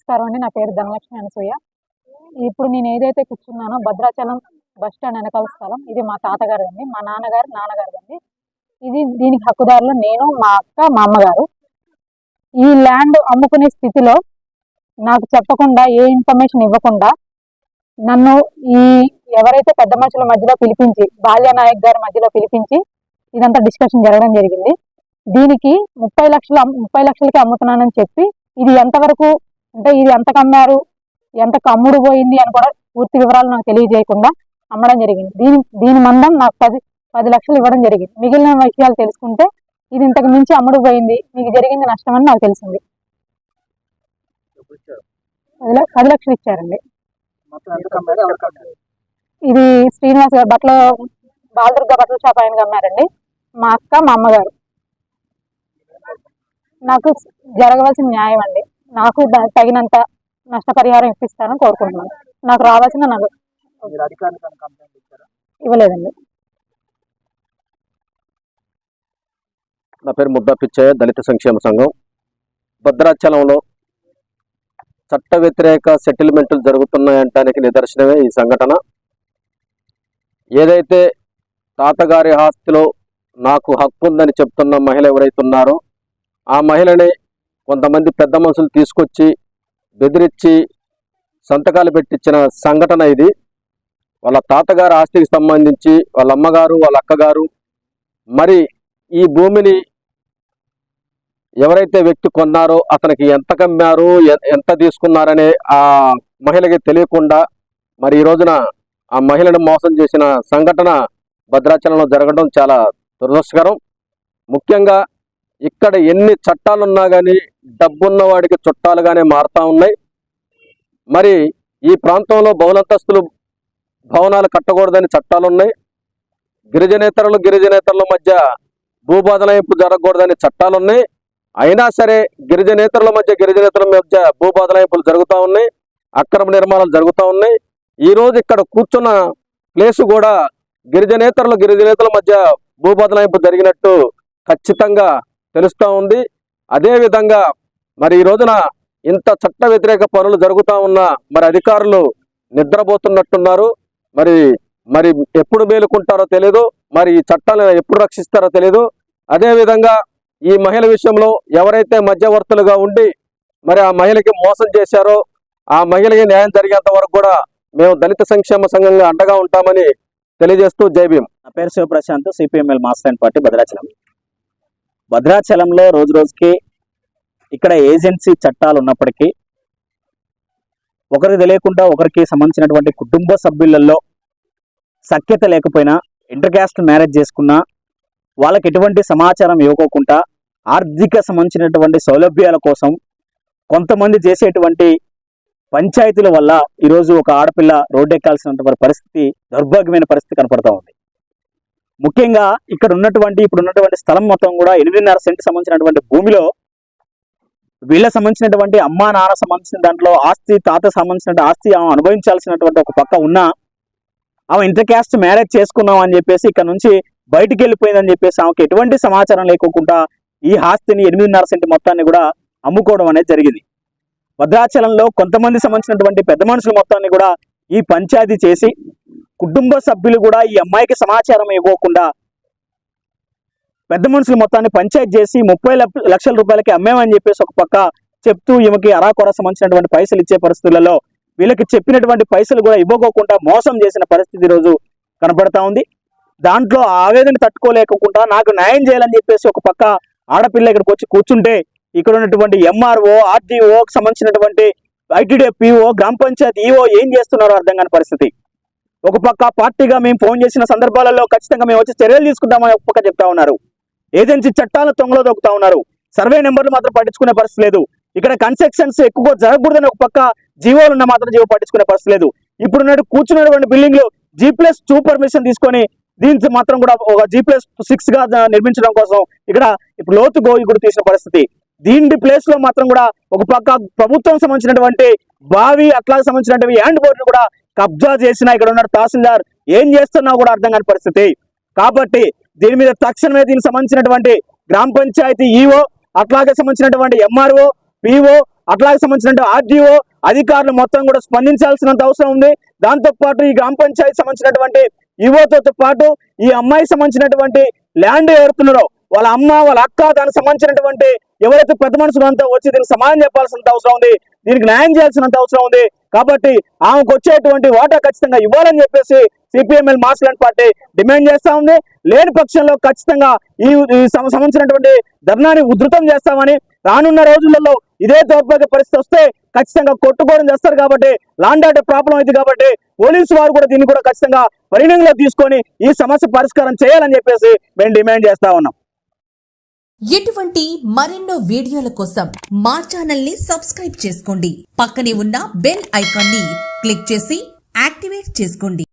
నమస్కారం అండి. నా పేరు ధనలక్ష్మి అనసూయ. ఇప్పుడు నేను ఏదైతే కూర్చున్నానో భద్రాచలం బస్ స్టాండ్ వెనకాల స్థలం ఇది మా తాతగారిదండి, మా నాన్నగారిదండి. దీనికి హక్కుదారులు నేను, మా అక్క, మా అమ్మగారు. ఈ ల్యాండ్ అమ్ముకునే స్థితిలో నాకు చెప్పకుండా, ఏ ఇన్ఫర్మేషన్ ఇవ్వకుండా నన్ను ఎవరైతే పెద్ద మనుషుల మధ్యలో పిలిపించి, బాల్యనాయక్ గారి మధ్యలో పిలిపించి ఇదంతా డిస్కషన్ జరగడం జరిగింది. దీనికి 30 లక్షలకి అమ్ముతున్నానని చెప్పి, ఇది ఎంతవరకు అంటే ఇది ఎంతకు అమ్మారు, ఎంతకు అమ్ముడు పోయింది అని కూడా పూర్తి వివరాలు నాకు తెలియజేయకుండా అమ్మడం జరిగింది. దీని మందం నాకు 10 లక్షలు ఇవ్వడం జరిగింది. మిగిలిన విషయాలు తెలుసుకుంటే ఇది ఇంతకు మించి అమ్ముడు పోయింది, మీకు జరిగింది నష్టం అని నాకు తెలిసింది. 10 లక్షలు ఇచ్చారండి. ఇది శ్రీనివాస్ గారు బాలదుర్గ బట్టల షాప్ ఆయనకి అమ్మారండి. మా అక్క, మా అమ్మగారు. నాకు జరగవలసిన న్యాయం అండి, నాకు తగినంత నష్టపరిహారం ఇప్పిస్తారని కోరుకుంటున్నాను. నాకు రావాల్సిన ఇవ్వలేదండి. నా పేరు ముద్దా పిచ్చయ్య, దళిత సంక్షేమ సంఘం. భద్రాచలంలో చట్ట వ్యతిరేక సెటిల్మెంట్లు జరుగుతున్నాయంటానికి నిదర్శనమే ఈ సంఘటన. ఏదైతే తాతగారి ఆస్తిలో నాకు హక్కు ఉందని చెప్తున్న మహిళ ఎవరైతే ఉన్నారో ఆ మహిళని కొంతమంది పెద్ద మనుషులు తీసుకొచ్చి బెదిరించి సంతకాలు పెట్టించిన సంఘటన ఇది. వాళ్ళ తాతగారి ఆస్తికి సంబంధించి వాళ్ళ అమ్మగారు, వాళ్ళ అక్కగారు మరి ఈ భూమిని ఎవరైతే వ్యక్తి కొన్నారో అతనికి ఎంత కమ్మారు, ఎంత తీసుకున్నారనే ఆ మహిళకి తెలియకుండా మరి ఈ రోజున ఆ మహిళను మోసం చేసిన సంఘటన భద్రాచలంలో జరగడం చాలా దురదృష్టకరం. ముఖ్యంగా ఇక్కడ ఎన్ని చట్టాలున్నా కానీ డబ్బున్న వాడికి చుట్టాలుగానే మారుతూ ఉన్నాయి. మరి ఈ ప్రాంతంలో బహుళంతస్తులు భవనాలు కట్టకూడదని చట్టాలున్నాయి. గిరిజనేతరుల మధ్య భూబదలాయింపు జరగకూడదని చట్టాలున్నాయి. అయినా సరే గిరిజనేతరుల మధ్య భూబదలాయింపులు జరుగుతూ ఉన్నాయి, అక్రమ నిర్మాణాలు జరుగుతూ ఉన్నాయి. ఈరోజు ఇక్కడ కూర్చున్న ప్లేసు కూడా గిరిజనేతరుల మధ్య భూబదలాయింపు జరిగినట్టు ఖచ్చితంగా తెలుస్తూ ఉంది. అదేవిధంగా మరి ఈ రోజున ఇంత చట్ట వ్యతిరేక పనులు జరుగుతూ ఉన్నా మరి అధికారులు నిద్రపోతున్నట్టున్నారు. మరి ఎప్పుడు మేలుకుంటారో తెలియదు, మరి ఈ చట్టాలను ఎప్పుడు రక్షిస్తారో తెలియదు. అదేవిధంగా ఈ మహిళ విషయంలో ఎవరైతే మధ్యవర్తులుగా ఉండి మరి ఆ మహిళకి మోసం చేశారో ఆ మహిళకి న్యాయం జరిగేంత వరకు కూడా మేము దళిత సంక్షేమ సంఘంగా అండగా ఉంటామని తెలియజేస్తూ జై భీమ్. నా పేరు శివప్రశాంత్, సిపిఎంఎల్ మాస్టర్ పార్టీ భద్రాచలంలో రోజు రోజుకి ఇక్కడ ఏజెన్సీ చట్టాలు ఉన్నప్పటికీ ఒకరికి తెలియకుండా ఒకరికి సంబంధించినటువంటి కుటుంబ సభ్యులలో సఖ్యత లేకపోయినా, ఇంటర్ క్యాస్ట్ మ్యారేజ్ చేసుకున్నా వాళ్ళకి ఎటువంటి సమాచారం ఇవ్వకోకుండా ఆర్థిక సంబంధించినటువంటి సౌలభ్యాల కోసం కొంతమంది చేసేటువంటి పంచాయతీల వల్ల ఈరోజు ఒక ఆడపిల్ల రోడ్డెక్కాల్సినటువంటి పరిస్థితి, దౌర్భాగ్యమైన పరిస్థితి కనపడతా ఉంది. ముఖ్యంగా ఇప్పుడు ఉన్నటువంటి స్థలం మొత్తం కూడా 8.5 సెంట్ సంబంధించినటువంటి భూమిలో వీళ్ళకి సంబంధించినటువంటి అమ్మా నాన్న సంబంధించిన దాంట్లో ఆస్తి, తాత సంబంధించిన ఆస్తి ఆమె అనుభవించాల్సినటువంటి ఒక పక్క ఉన్నా ఆమె ఇంటర్ క్యాస్ట్ మ్యారేజ్ చేసుకున్నాం అని చెప్పేసి ఇక్కడ నుంచి బయటికి వెళ్ళిపోయిందని చెప్పేసి ఆమెకు ఎటువంటి సమాచారం లేకోకుండా ఈ ఆస్తిని 8.5 సెంట్ మొత్తాన్ని కూడా అమ్ముకోవడం అనేది జరిగింది. భద్రాచలంలో కొంతమంది సంబంధించినటువంటి పెద్ద మనుషుల మొత్తాన్ని కూడా ఈ పంచాయతీ చేసి కుటుంబ సభ్యులు కూడా ఈ అమ్మాయికి సమాచారం ఇవ్వకుండా పెద్ద మనుషుల మొత్తాన్ని పంచాయతీ చేసి 30 లక్షల రూపాయలకి అమ్మేమని చెప్పేసి ఒక పక్క చెప్తూ ఈమెకి అరాకొర సంబంధించినటువంటి పైసలు ఇచ్చే పరిస్థితులలో వీళ్ళకి చెప్పినటువంటి పైసలు కూడా ఇవ్వకోకుండా మోసం చేసిన పరిస్థితి ఈరోజు కనబడతా ఉంది. దాంట్లో ఆవేదన తట్టుకోలేకుండా నాకు న్యాయం చేయాలని చెప్పేసి ఒక పక్క ఆడపిల్ల ఇక్కడికి వచ్చి కూర్చుంటే ఇక్కడ ఉన్నటువంటి ఎంఆర్ఓ, ఆర్డీఓకి సంబంధించినటువంటి ఐటీడీఏ పిఓ, గ్రామ పంచాయతీ ఈఓ ఏం చేస్తున్నారో అర్థం కాని పరిస్థితి. ఒక పక్క పార్టీగా మేము ఫోన్ చేసిన సందర్భాలలో ఖచ్చితంగా మేము వచ్చి చర్యలు తీసుకుంటామని ఒక పక్క చెప్తా ఉన్నారు. ఏజెన్సీ చట్టాలను తొంగలో దొక్కుతా ఉన్నారు. సర్వే నెంబర్లు మాత్రం పట్టించుకునే పరిస్థితి లేదు. ఇక్కడ కన్స్ట్రక్షన్స్ ఎక్కువ జరగకూడదని ఒక పక్క జీవోలు ఉన్న మాత్రం జీవో పట్టించుకునే పరిస్థితి లేదు. ఇప్పుడు కూర్చున్నటువంటి బిల్డింగ్లు G+2 పర్మిషన్ తీసుకొని దీనికి మాత్రం కూడా ఒక G+6 గా నిర్మించడం కోసం ఇక్కడ ఇప్పుడు లోతు గోయి కూడా తీసిన పరిస్థితి. దీని ప్లేస్ లో మాత్రం కూడా ఒక పక్క ప్రభుత్వం సంబంధించినటువంటి బావి అట్లాగే సంబంధించినటువంటి ల్యాండ్ బోర్డును కూడా కబ్జా చేసిన ఇక్కడ ఉన్న తహసీల్దార్ ఏం చేస్తున్నా కూడా అర్థం కాని పరిస్థితి. కాబట్టి దీని మీద తక్షణమే దీనికి సంబంధించినటువంటి గ్రామ పంచాయతీ ఈఓ అట్లాగే సంబంధించినటువంటి ఎంఆర్ఓ, పిఓ, అట్లాగే సంబంధించిన ఆర్డీఓ అధికారులు మొత్తం కూడా స్పందించాల్సినంత అవసరం ఉంది. దాంతో పాటు ఈ గ్రామ పంచాయతీ సంబంధించినటువంటి యువతతో పాటు ఈ అమ్మాయికి సంబంధించినటువంటి ల్యాండ్ ఎవరుతున్నారో వాళ్ళ అమ్మ వాళ్ళ అక్క దానికి సంబంధించినటువంటి ఎవరైతే పెద్ద మనుషులు అంతా వచ్చి దీనికి సమాధానం చెప్పాల్సినంత అవసరం ఉంది, దీనికి న్యాయం చేయాల్సినంత అవసరం ఉంది. కాబట్టి ఆమెకు వచ్చేటువంటి వాటా ఖచ్చితంగా ఇవ్వాలని చెప్పేసి CPML mass land party demand చేస్తా ఉంది. లేని పక్షంలో ఖచ్చితంగా ఈ సంబంధించినటువంటి ధర్నాన్ని ఉధృతం చేస్తామని, రానున్న రోజులలో ఇదే దౌర్భాగ్య పరిస్థితి వస్తే ఖచ్చితంగా కొట్టుకోవడం చేస్తారు. కాబట్టి లాండ్ ఆర్డర్ ప్రాబ్లం అయింది కాబట్టి పోలీసు వారు కూడా దీన్ని కూడా ఖచ్చితంగా పరిగణనలో తీసుకొని ఈ సమస్య పరిష్కారం చేయాలని చెప్పేసి మేము డిమాండ్ చేస్తా ఉన్నాం. ఇటువంటి మరెన్నో వీడియోల కోసం మా ఛానల్ ని సబ్స్క్రైబ్ చేసుకోండి. పక్కనే ఉన్న బెల్ ఐకాన్ ని క్లిక్ చేసి యాక్టివేట్ చేసుకోండి.